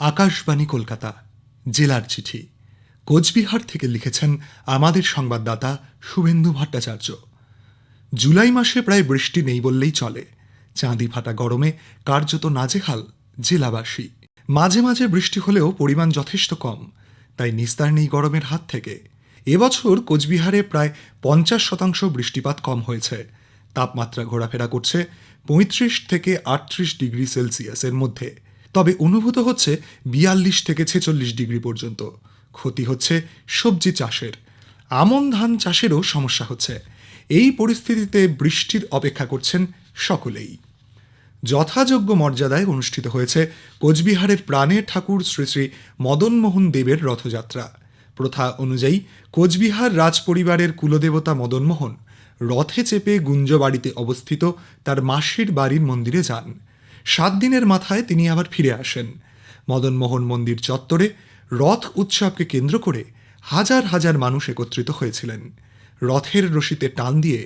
আকাশবাণী কলকাতা জেলার চিঠি কোচবিহার থেকে লিখেছেন আমাদের সংবাদদাতা শুভেন্দু ভট্টাচার্য। জুলাই মাসে প্রায় বৃষ্টি নেই বললেই চলে। চাঁদি ফাটা গরমে কার্যত নাজেহাল জেলাবাসী। মাঝে মাঝে বৃষ্টি হলেও পরিমাণ যথেষ্ট কম, তাই নিস্তার নেই গরমের হাত থেকে। এবছর কোচবিহারে প্রায় 50% বৃষ্টিপাত কম হয়েছে। তাপমাত্রা ঘোরাফেরা করছে 35 থেকে 38 ডিগ্রি সেলসিয়াসের মধ্যে। তবে অনুভূত হচ্ছে 42 থেকে 46 ডিগ্রি পর্যন্ত। ক্ষতি হচ্ছে সবজি চাষের, আমন ধান চাষেরও সমস্যা হচ্ছে। এই পরিস্থিতিতে বৃষ্টির অপেক্ষা করছেন সকলেই। যথাযোগ্য মর্যাদায় অনুষ্ঠিত হয়েছে কোচবিহারের প্রাণের ঠাকুর শ্রী শ্রী মদনমোহন দেবের রথযাত্রা। প্রথা অনুযায়ী কোচবিহার রাজপরিবারের কুলদেবতা মদনমোহন রথে চেপে গুঞ্জবাড়িতে অবস্থিত তার মাসির বাড়ির মন্দিরে যান। 7 দিনের মাথায় তিনি আবার ফিরে আসেন। মদনমোহন মন্দির চত্বরে রথ উৎসবকে কেন্দ্র করে হাজার হাজার মানুষ একত্রিত হয়েছিলেন। রথের রশিতে টান দিয়ে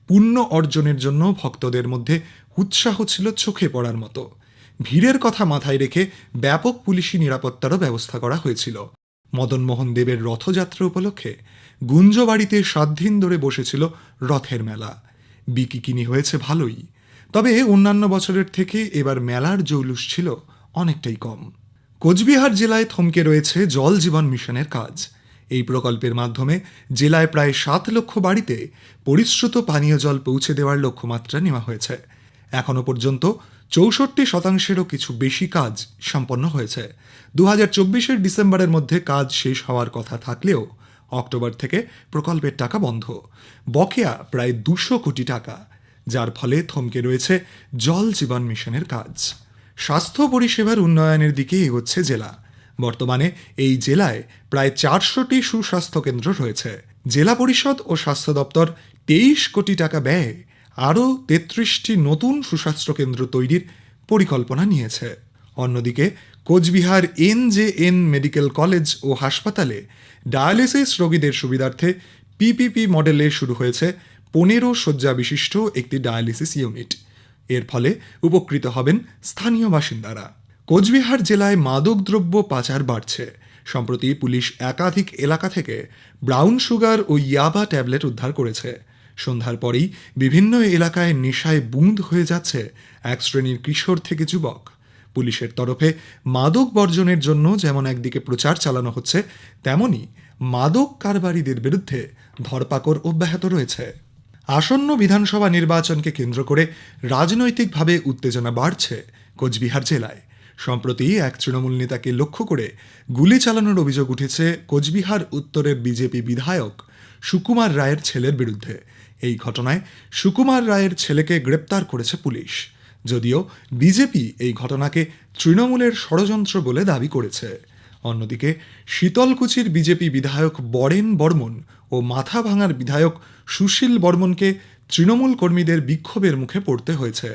পুণ্য অর্জনের জন্য ভক্তদের মধ্যে উৎসাহ ছিল চোখে পড়ার মতো। ভিড়ের কথা মাথায় রেখে ব্যাপক পুলিশি নিরাপত্তারও ব্যবস্থা করা হয়েছিল। মদনমোহন দেবের রথযাত্রা উপলক্ষে গুঞ্জবাড়িতে 7 দিন ধরে বসেছিল রথের মেলা। বিকিকিনি হয়েছে ভালোই, তবে অন্যান্য বছরের থেকে এবার মেলার জৌলুস ছিল অনেকটাই কম। কোচবিহার জেলায় থমকে রয়েছে জল জীবন মিশনের কাজ। এই প্রকল্পের মাধ্যমে জেলায় প্রায় 7 লক্ষ বাড়িতে পরিশ্রুত পানীয় জল পৌঁছে দেওয়ার লক্ষ্যমাত্রা নেওয়া হয়েছে। এখনো পর্যন্ত 64%-এরও কিছু বেশি কাজ সম্পন্ন হয়েছে। 2024-এর ডিসেম্বরের মধ্যে কাজ শেষ হওয়ার কথা থাকলেও অক্টোবর থেকে প্রকল্পের টাকা বন্ধ। বকেয়া প্রায় 200 কোটি টাকা, যার ফলে থমকে রয়েছে জল জীবন মিশনের কাজ। স্বাস্থ্য পরিষেবার উন্নয়নের দিকে এগোচ্ছে জেলা। বর্তমানে এই জেলায় প্রায় 400টি সুস্বাস্থ্য কেন্দ্র রয়েছে। জেলা পরিষদ ও স্বাস্থ্য দপ্তর 23 কোটি টাকা ব্যয়ে আরও 33টি নতুন সুস্বাস্থ্য কেন্দ্র তৈরির পরিকল্পনা নিয়েছে। অন্যদিকে কোচবিহার NJN মেডিকেল কলেজ ও হাসপাতালে ডায়ালিসিস রোগীদের সুবিধার্থে PPP মডেলে শুরু হয়েছে 15 শয্যা বিশিষ্ট একটি ডায়ালিসিস ইউনিট। এর ফলে উপকৃত হবেন স্থানীয় বাসিন্দারা। কোচবিহার জেলায় মাদকদ্রব্য পাচার বাড়ছে। সম্প্রতি পুলিশ একাধিক এলাকা থেকে ব্রাউন সুগার ও ইয়াবা ট্যাবলেট উদ্ধার করেছে। সন্ধ্যার পরেই বিভিন্ন এলাকায় নেশায় বুঁদ হয়ে যাচ্ছে এক শ্রেণীর কিশোর থেকে যুবক। পুলিশের তরফে মাদক বর্জনের জন্য যেমন একদিকে প্রচার চালানো হচ্ছে, তেমনি মাদক কারবারিদের বিরুদ্ধে ধরপাকড় অব্যাহত রয়েছে। আসন্ন বিধানসভা নির্বাচনকে কেন্দ্র করে রাজনৈতিকভাবে উত্তেজনা বাড়ছে কোচবিহার জেলায়। সম্প্রতি এক তৃণমূল নেতাকে লক্ষ্য করে গুলি চালানোর অভিযোগ উঠেছে কোচবিহার উত্তরের বিজেপি বিধায়ক সুকুমার রায়ের ছেলের বিরুদ্ধে। এই ঘটনায় সুকুমার রায়ের ছেলেকে গ্রেপ্তার করেছে পুলিশ। যদিও বিজেপি এই ঘটনাকে তৃণমূলের ষড়যন্ত্র বলে দাবি করেছে। অন্যদিকে শীতলকুচির বিজেপি বিধায়ক বরেন বর্মন ও মাথাভাঙার বিধায়ক সুশীল বর্মনকে তৃণমূল কর্মীদের বিক্ষোভের মুখে পড়তে হয়েছে।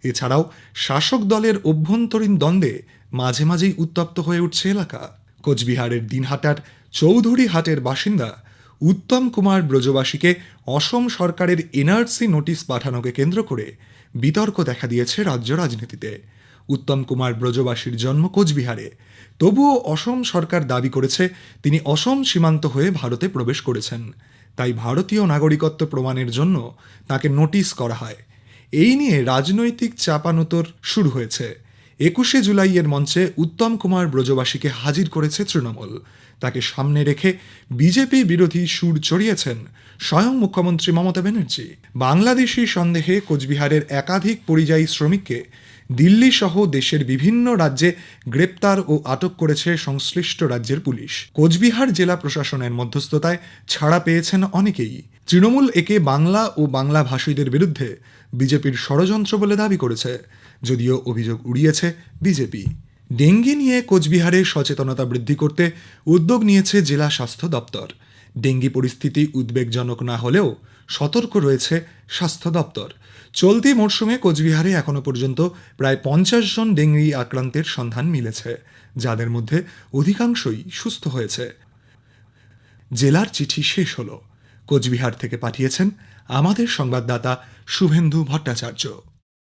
এছাড়াও শাসক দলের অভ্যন্তরীণ দ্বন্দ্বে মাঝে মাঝেই উত্তপ্ত হয়ে উঠছে এলাকা। কোচবিহারের দিনহাটার চৌধুরী হাটের বাসিন্দা উত্তম কুমার ব্রজবাসীকে অসম সরকারের NRC নোটিশ পাঠানোকে কেন্দ্র করে বিতর্ক দেখা দিয়েছে রাজ্য রাজনীতিতে। উত্তম কুমার ব্রজবাসীর জন্ম কোচবিহারে, তবুও অসম সরকার দাবি করেছে তিনি অসম সীমান্ত হয়ে ভারতে প্রবেশ করেছেন। তাই ভারতীয় নাগরিকত্ব প্রমাণের জন্য তাকে নোটিশ করা হয়। এই নিয়ে রাজনৈতিক চাপানোতর শুরু হয়েছে। 21শে জুলাইয়ের মঞ্চে উত্তম কুমার ব্রজবাসীকে হাজির করেছে তৃণমূল। তাকে সামনে রেখে বিজেপি বিরোধী সুর চড়িয়েছেন স্বয়ং মুখ্যমন্ত্রী মমতা ব্যানার্জি। বাংলাদেশি সন্দেহে কোচবিহারের একাধিক পরিযায়ী শ্রমিককে দিল্লি সহ দেশের বিভিন্ন রাজ্যে গ্রেপ্তার ও আটক করেছে সংশ্লিষ্ট রাজ্যের পুলিশ। কোচবিহার জেলা প্রশাসনের মধ্যস্থতায় ছাড়া পেয়েছেন অনেকেই। তৃণমূল একে বাংলা ও বাংলা ভাষীদের বিরুদ্ধে বিজেপির ষড়যন্ত্র বলে দাবি করেছে, যদিও অভিযোগ উড়িয়েছে বিজেপি। ডেঙ্গি নিয়ে কোচবিহারে সচেতনতা বৃদ্ধি করতে উদ্যোগ নিয়েছে জেলা স্বাস্থ্য দপ্তর। ডেঙ্গি পরিস্থিতি উদ্বেগজনক না হলেও সতর্ক রয়েছে স্বাস্থ্য দপ্তর। চলতি মরশুমে কোচবিহারে এখনো পর্যন্ত প্রায় 50 জন ডেঙ্গি আক্রান্তের সন্ধান মিলেছে, যাদের মধ্যে অধিকাংশই সুস্থ হয়েছে। জেলার চিঠি শেষ হলো। কোচবিহার থেকে পাঠিয়েছেন আমাদের সংবাদদাতা শুভেন্দু ভট্টাচার্য।